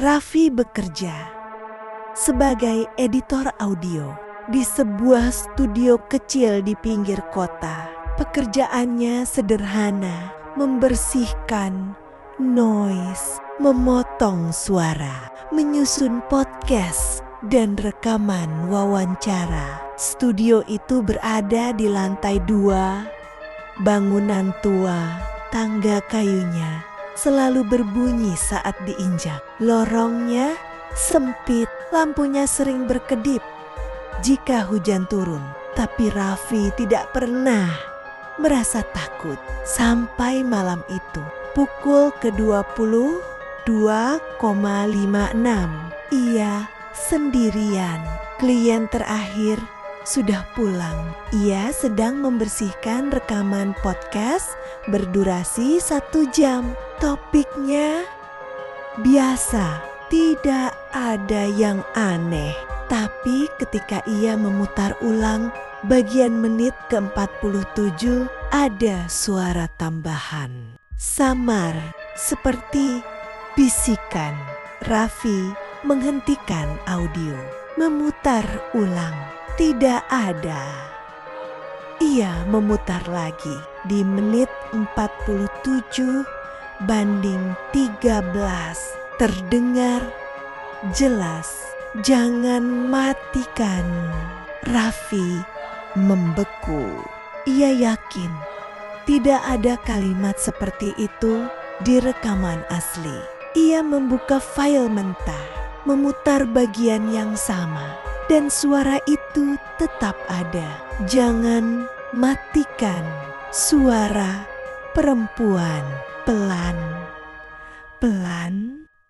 Raffi bekerja sebagai editor audio di sebuah studio kecil di pinggir kota. Pekerjaannya sederhana, membersihkan noise, memotong suara, menyusun podcast, dan rekaman wawancara. Studio itu berada di lantai 2, bangunan tua, tangga kayunya selalu berbunyi saat diinjak. Lorongnya sempit, lampunya sering berkedip jika hujan turun. Tapi Raffi tidak pernah merasa takut sampai malam itu. Pukul ke-22.56, ia sendirian. Klien terakhir sudah pulang. Ia sedang membersihkan rekaman podcast berdurasi 1 jam. Topiknya biasa, tidak ada yang aneh. Tapi ketika ia memutar ulang bagian menit ke-47, ada suara tambahan. Samar, seperti bisikan. Raffi menghentikan audio, memutar ulang. Tidak ada. Ia memutar lagi di menit 47/13. Terdengar jelas, "Jangan matikan." Raffi membeku. Ia yakin tidak ada kalimat seperti itu di rekaman asli. Ia membuka file mentah, memutar bagian yang sama, dan suara itu tetap ada. "Jangan matikan." Suara perempuan pelan,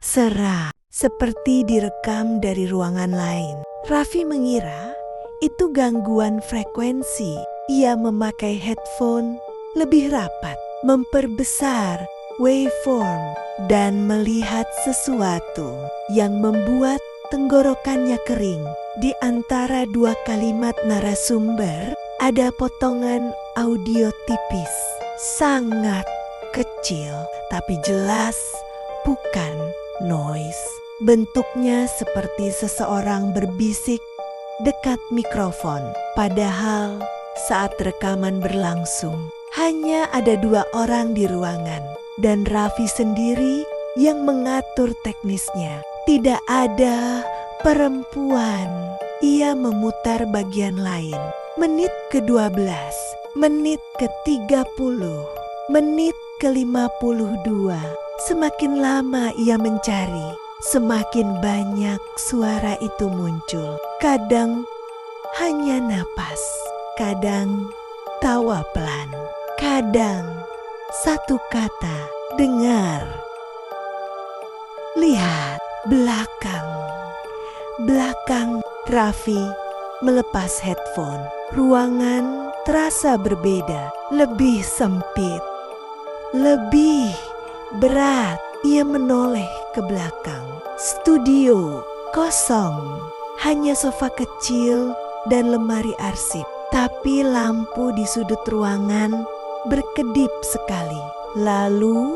serak, seperti direkam dari ruangan lain. Raffi mengira itu gangguan frekuensi. Ia memakai headphone lebih rapat, memperbesar waveform, dan melihat sesuatu yang membuat tenggorokannya kering. Di antara 2 kalimat narasumber ada potongan audio tipis, sangat kecil, tapi jelas bukan noise. Bentuknya seperti seseorang berbisik dekat mikrofon. Padahal saat rekaman berlangsung, hanya ada 2 orang di ruangan, dan Raffi sendiri yang mengatur teknisnya. Tidak ada perempuan. Ia memutar bagian lain. Menit ke-12, menit ke-30, menit ke-52. Semakin lama ia mencari, semakin banyak suara itu muncul. Kadang hanya napas, kadang tawa pelan, kadang satu kata, "Dengar." Lihat belakang. Raffi melepas headphone. Ruangan terasa berbeda, lebih sempit, lebih berat. Ia menoleh ke belakang. Studio kosong, hanya sofa kecil dan lemari arsip. Tapi lampu di sudut ruangan berkedip sekali, lalu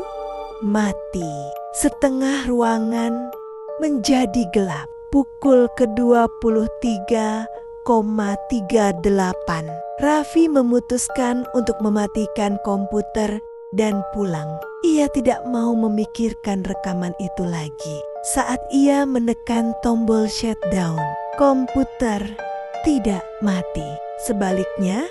mati. Setengah ruangan menjadi gelap. Pukul ke-23.38. Raffi memutuskan untuk mematikan komputer dan pulang. Ia tidak mau memikirkan rekaman itu lagi. Saat ia menekan tombol shutdown, komputer tidak mati. Sebaliknya,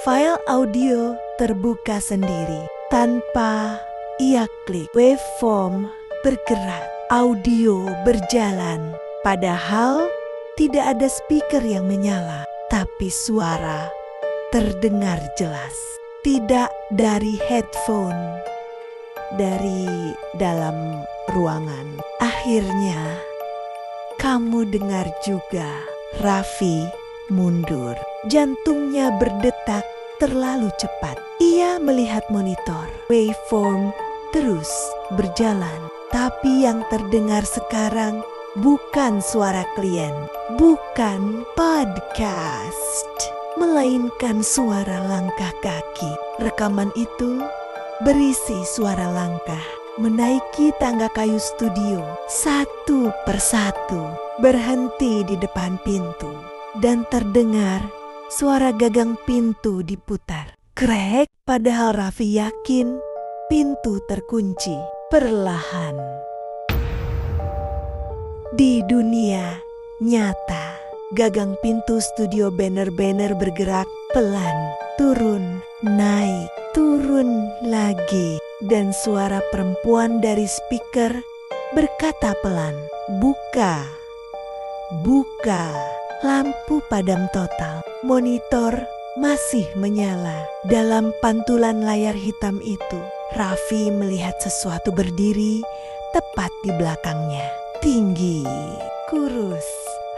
file audio terbuka sendiri tanpa ia klik. Waveform bergerak, audio berjalan. Padahal tidak ada speaker yang menyala, tapi suara terdengar jelas. Tidak dari headphone, dari dalam ruangan. Akhirnya, kamu dengar juga. Raffi mundur. Jantungnya berdetak terlalu cepat. Ia melihat monitor. Waveform terus berjalan. Tapi yang terdengar sekarang bukan suara klien, bukan podcast, melainkan suara langkah kaki. Rekaman itu berisi suara langkah menaiki tangga kayu studio satu persatu, berhenti di depan pintu, dan terdengar suara gagang pintu diputar. Krek, padahal Raffi yakin pintu terkunci. Perlahan. Di dunia nyata, gagang pintu studio Banner bergerak pelan, turun, naik, turun lagi. Dan suara perempuan dari speaker berkata pelan, "Buka, buka." Lampu padam total, monitor masih menyala. Dalam pantulan layar hitam itu, Raffi melihat sesuatu berdiri tepat di belakangnya. Tinggi, kurus,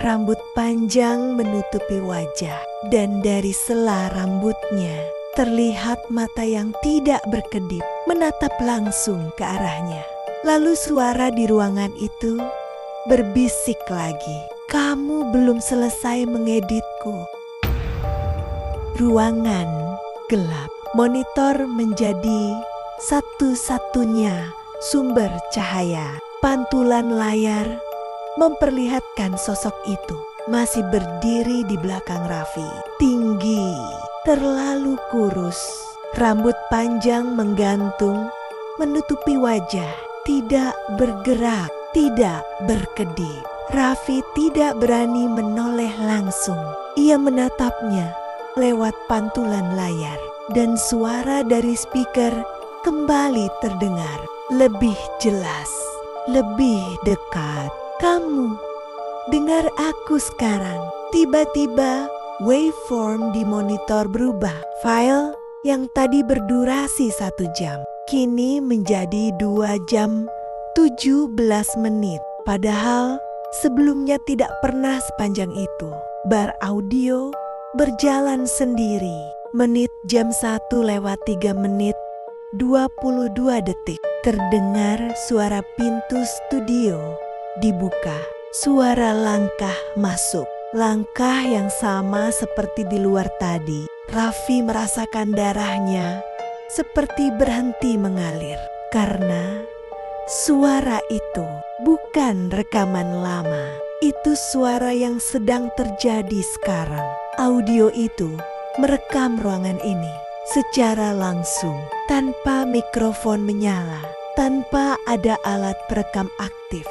rambut panjang menutupi wajah, dan dari sela rambutnya terlihat mata yang tidak berkedip menatap langsung ke arahnya. Lalu suara di ruangan itu berbisik lagi, "Kamu belum selesai mengeditku." Ruangan gelap, monitor menjadi satu-satunya sumber cahaya. Pantulan layar memperlihatkan sosok itu masih berdiri di belakang Raffi. Tinggi, terlalu kurus, rambut panjang menggantung menutupi wajah, tidak bergerak, tidak berkedip. Raffi tidak berani menoleh langsung. Ia menatapnya lewat pantulan layar, dan suara dari speaker kembali terdengar lebih jelas, lebih dekat. "Kamu dengar aku sekarang." Tiba-tiba waveform di monitor berubah. File yang tadi berdurasi 1 jam kini menjadi 2 jam 17 menit. Padahal sebelumnya tidak pernah sepanjang itu. Bar audio berjalan sendiri. Menit jam 1:03 22 detik. Terdengar suara pintu studio dibuka. Suara langkah masuk. Langkah yang sama seperti di luar tadi. Raffi merasakan darahnya seperti berhenti mengalir. Karena suara itu bukan rekaman lama. Itu suara yang sedang terjadi sekarang. Audio itu merekam ruangan ini secara langsung, tanpa mikrofon menyala, tanpa ada alat perekam aktif.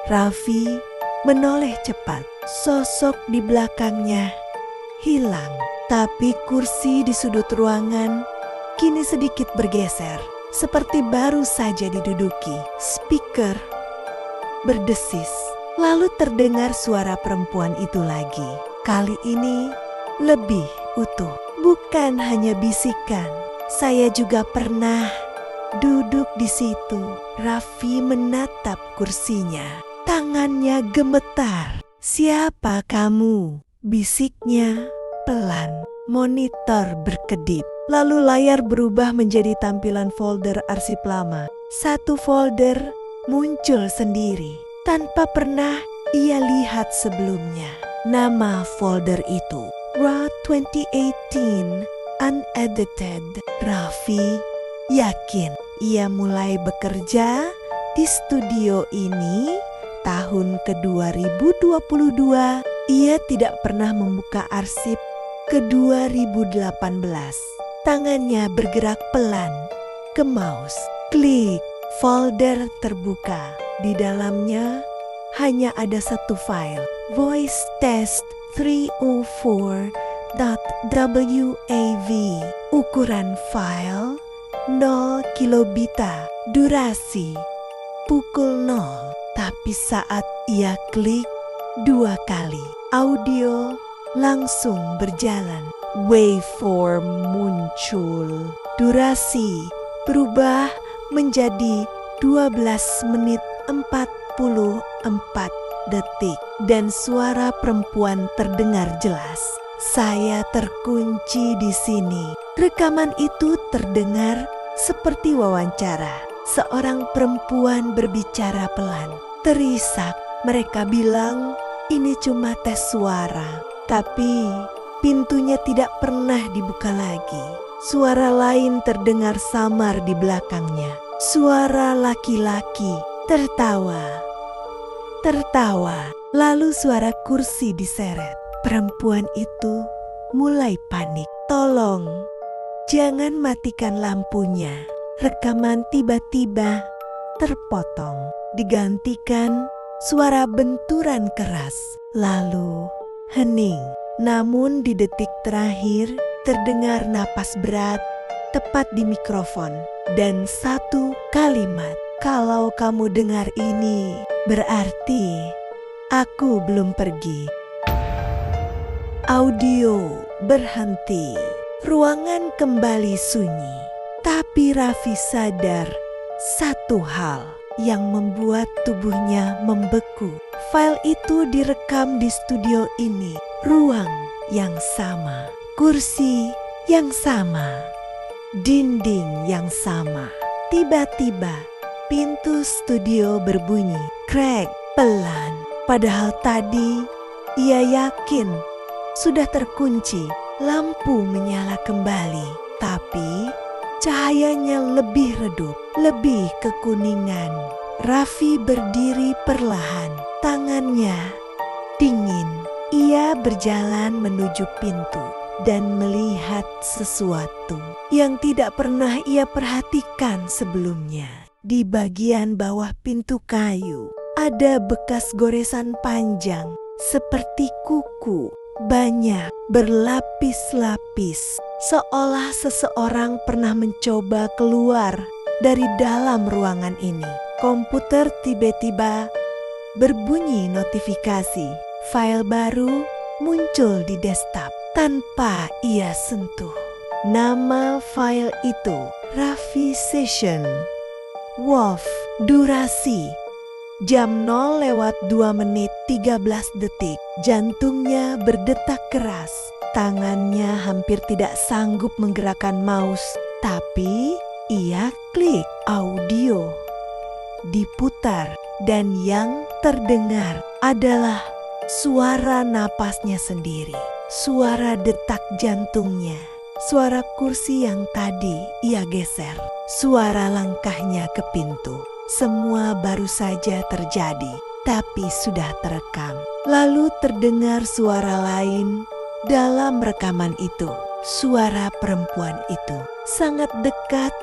Raffi menoleh cepat. Sosok di belakangnya hilang, tapi kursi di sudut ruangan kini sedikit bergeser, seperti baru saja diduduki. Speaker berdesis, lalu terdengar suara perempuan itu lagi. Kali ini lebih utuh, bukan hanya bisikan. "Saya juga pernah duduk di situ." Raffi menatap kursinya, tangannya gemetar. "Siapa kamu?" bisiknya pelan. Monitor berkedip. Lalu layar berubah menjadi tampilan folder arsip lama. Satu folder muncul sendiri tanpa pernah ia lihat sebelumnya. Nama folder itu Raw 2018 Unedited. Raffi yakin ia mulai bekerja di studio ini tahun ke-2022. Ia tidak pernah membuka arsip ke-2018. Tangannya bergerak pelan ke mouse. Klik, folder terbuka. Di dalamnya hanya ada satu file, voice test 304.wav. Ukuran file 0 kilobita. Durasi pukul 0. Tapi saat ia klik 2 kali, audio langsung berjalan. Waveform muncul. Durasi berubah menjadi 12 menit 44 detik. Dan suara perempuan terdengar jelas. "Saya terkunci di sini." Rekaman itu terdengar seperti wawancara. Seorang perempuan berbicara pelan. Terisak. Mereka bilang ini cuma tes suara. Tapi pintunya tidak pernah dibuka lagi. Suara lain terdengar samar di belakangnya. Suara laki-laki tertawa. Tertawa, lalu suara kursi diseret. Perempuan itu mulai panik. Tolong, jangan matikan lampunya. Rekaman tiba-tiba terpotong. Digantikan suara benturan keras. Lalu hening. Namun di detik terakhir terdengar napas berat tepat di mikrofon. Dan satu kalimat. Kalau kamu dengar ini, berarti aku belum pergi. Audio berhenti. Ruangan kembali sunyi. Tapi Raffi sadar satu hal yang membuat tubuhnya membeku. File itu direkam di studio ini. Ruang yang sama. Kursi yang sama. Dinding yang sama. Tiba-tiba pintu studio berbunyi, krek, pelan. Padahal tadi ia yakin sudah terkunci. Lampu menyala kembali, tapi cahayanya lebih redup, lebih kekuningan. Raffi berdiri perlahan, tangannya dingin. Ia berjalan menuju pintu dan melihat sesuatu yang tidak pernah ia perhatikan sebelumnya. Di bagian bawah pintu kayu ada bekas goresan panjang seperti kuku, banyak berlapis-lapis, seolah seseorang pernah mencoba keluar dari dalam ruangan ini. Komputer tiba-tiba berbunyi notifikasi. File baru muncul di desktop tanpa ia sentuh. Nama file itu Raffi Session. WAV, durasi jam 0:02:13. Jantungnya berdetak keras. Tangannya hampir tidak sanggup menggerakkan mouse. Tapi ia klik audio. Diputar dan yang terdengar adalah suara napasnya sendiri. Suara detak jantungnya. Suara kursi yang tadi ia geser. Suara langkahnya ke pintu. Semua baru saja terjadi, tapi sudah terekam. Lalu terdengar suara lain dalam rekaman itu. Suara perempuan itu sangat dekat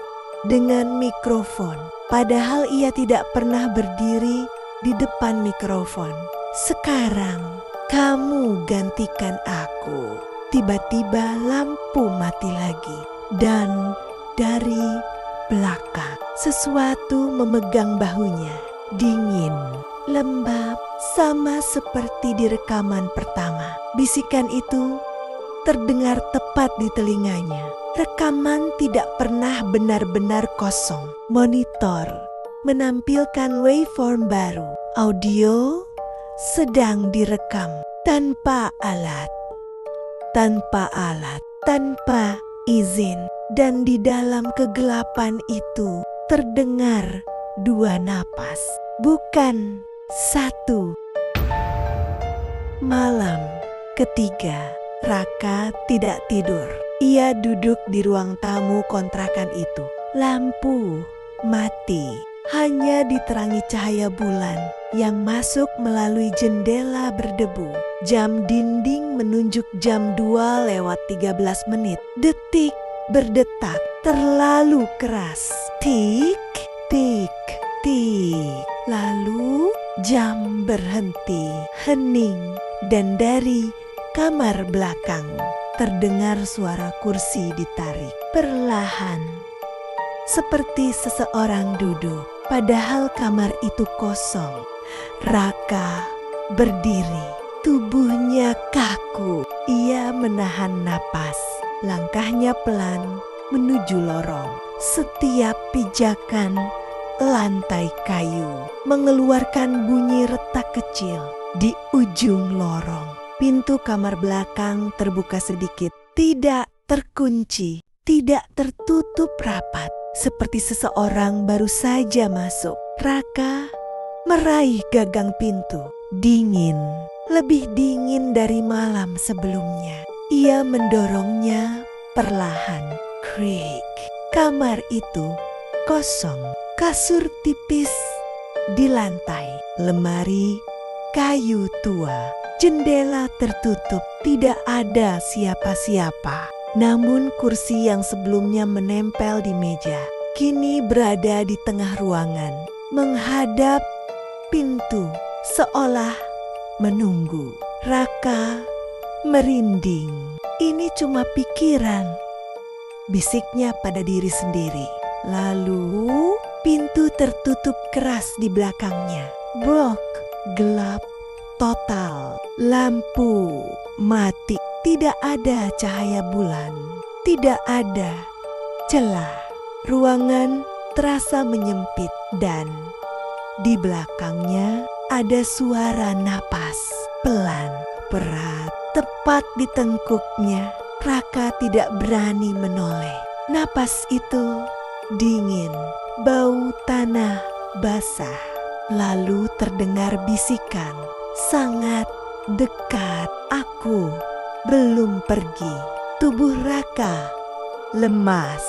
dengan mikrofon. Padahal ia tidak pernah berdiri di depan mikrofon. Sekarang kamu gantikan aku. Tiba-tiba lampu mati lagi. Dan dari belakang sesuatu memegang bahunya. Dingin, lembab, sama seperti di rekaman pertama. Bisikan itu terdengar tepat di telinganya. Rekaman tidak pernah benar-benar kosong. Monitor menampilkan waveform baru. Audio sedang direkam tanpa alat. Tanpa izin. Dan di dalam kegelapan itu terdengar dua napas, bukan satu. Malam ketiga, Raka tidak tidur. Ia duduk di ruang tamu kontrakan itu. Lampu mati, hanya diterangi cahaya bulan yang masuk melalui jendela berdebu. Jam dinding menunjuk jam 2:13. Detik berdetak terlalu keras. Tik, tik, tik. Lalu jam berhenti, hening, dan dari kamar belakang terdengar suara kursi ditarik perlahan, seperti seseorang duduk. Padahal kamar itu kosong. Raka berdiri, tubuhnya kaku. Ia menahan napas. Langkahnya pelan menuju lorong. Setiap pijakan lantai kayu mengeluarkan bunyi retak kecil di ujung lorong. Pintu kamar belakang terbuka sedikit, tidak terkunci, tidak tertutup rapat, seperti seseorang baru saja masuk. Raka meraih gagang pintu. Dingin, lebih dingin dari malam sebelumnya. Ia mendorongnya perlahan. Krik. Kamar itu kosong. kasur tipis di lantai, lemari kayu tua, jendela tertutup, tidak ada siapa-siapa. Namun kursi yang sebelumnya menempel di meja, kini berada di tengah ruangan, menghadap pintu, seolah menunggu. Raka merinding. Ini cuma pikiran, bisiknya pada diri sendiri. Lalu pintu tertutup keras di belakangnya. Brok, gelap total, lampu mati, tidak ada cahaya bulan, tidak ada celah. Ruangan terasa menyempit dan di belakangnya ada suara napas pelan, berat, tepat di tengkuknya. Raka tidak berani menoleh. Napas itu dingin, bau tanah basah. Lalu terdengar bisikan, sangat dekat. Aku belum pergi. Tubuh Raka lemas.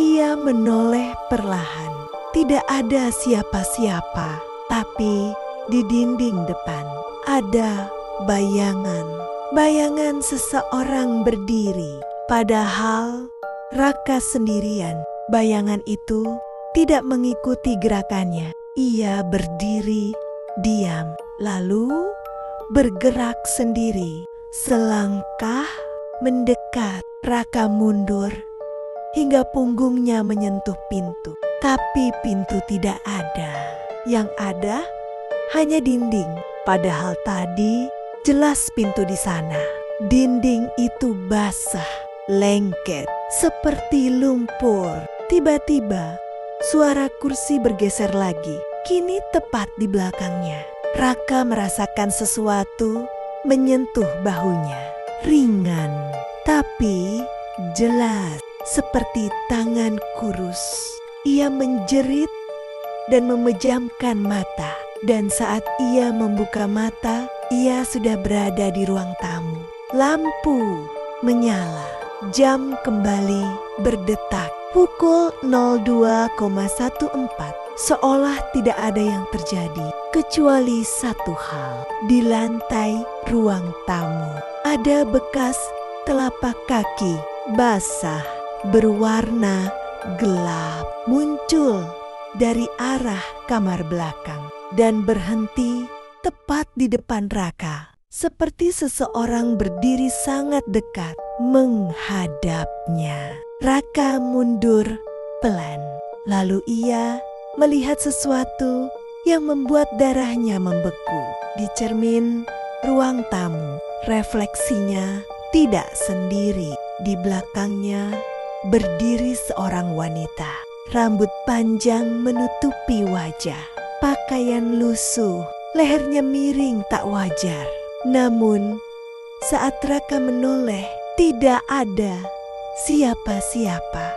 Ia menoleh perlahan. Tidak ada siapa-siapa, tapi di dinding depan ada bayangan seseorang berdiri. Padahal Raka sendirian. Bayangan itu tidak mengikuti gerakannya. Ia berdiri diam, lalu bergerak sendiri. Selangkah mendekat, Raka mundur hingga punggungnya menyentuh pintu. Tapi pintu tidak ada. Yang ada hanya dinding. Padahal tadi jelas pintu di sana. Dinding itu basah, lengket, seperti lumpur. Tiba-tiba suara kursi bergeser lagi. Kini tepat di belakangnya. Raka merasakan sesuatu menyentuh bahunya. Ringan, tapi jelas. Seperti tangan kurus. Ia menjerit dan memejamkan mata. Dan saat ia membuka mata, ia sudah berada di ruang tamu. Lampu menyala. Jam kembali berdetak. Pukul 02,14. Seolah tidak ada yang terjadi. Kecuali satu hal. Di lantai ruang tamu ada bekas telapak kaki basah, berwarna gelap, muncul dari arah kamar belakang dan berhenti tepat di depan Raka, seperti seseorang berdiri sangat dekat menghadapnya. Raka mundur pelan, lalu ia melihat sesuatu yang membuat darahnya membeku. Di cermin ruang tamu, refleksinya tidak sendiri. Di belakangnya berdiri seorang wanita. Rambut panjang menutupi wajah. Pakaian lusuh, lehernya miring tak wajar. Namun saat Raka menoleh, tidak ada siapa-siapa.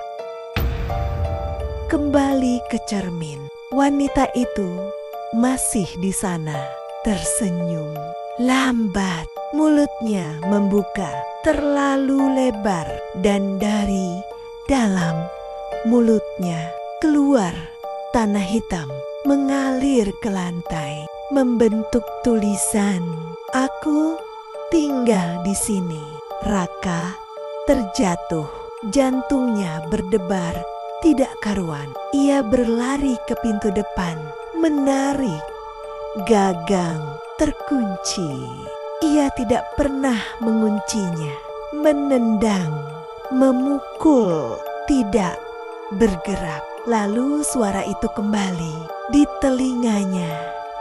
Kembali ke cermin, wanita itu masih di sana, tersenyum. Lambat, mulutnya membuka terlalu lebar dan dari dalam mulutnya keluar tanah hitam mengalir ke lantai membentuk tulisan. Aku tinggal di sini. Raka terjatuh, jantungnya berdebar tidak karuan. Ia berlari ke pintu depan, menarik gagang terkunci. Ia tidak pernah menguncinya, menendang, memukul, tidak bergerak. Lalu suara itu kembali di telinganya,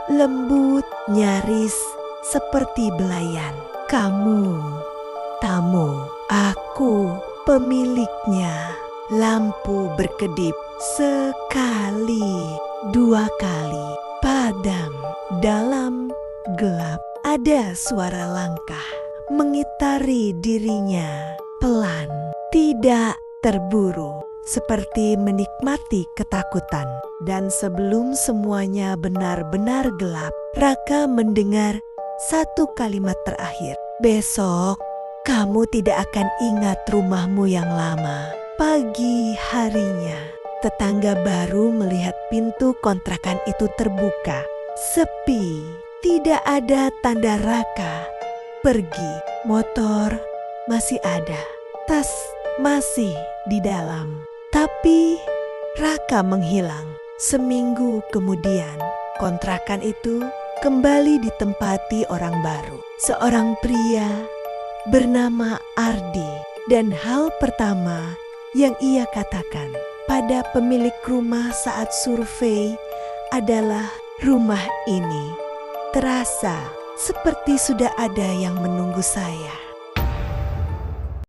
lembut, nyaris seperti belayan. Kamu, tamu, aku pemiliknya. Lampu berkedip sekali, dua kali, padam. Dalam gelap ada suara langkah mengitari dirinya, pelan, tidak terburu, seperti menikmati ketakutan. Dan sebelum semuanya benar-benar gelap, Raka mendengar satu kalimat terakhir. Besok kamu tidak akan ingat rumahmu yang lama. Pagi harinya Tetangga baru melihat pintu kontrakan itu terbuka. Sepi, tidak ada tanda Raka pergi. Motor masih ada, tas masih di dalam. Tapi Raka menghilang. Seminggu kemudian, kontrakan itu kembali ditempati orang baru. Seorang pria bernama Ardi. Dan hal pertama yang ia katakan pada pemilik rumah saat survei adalah, rumah ini terasa seperti sudah ada yang menunggu saya.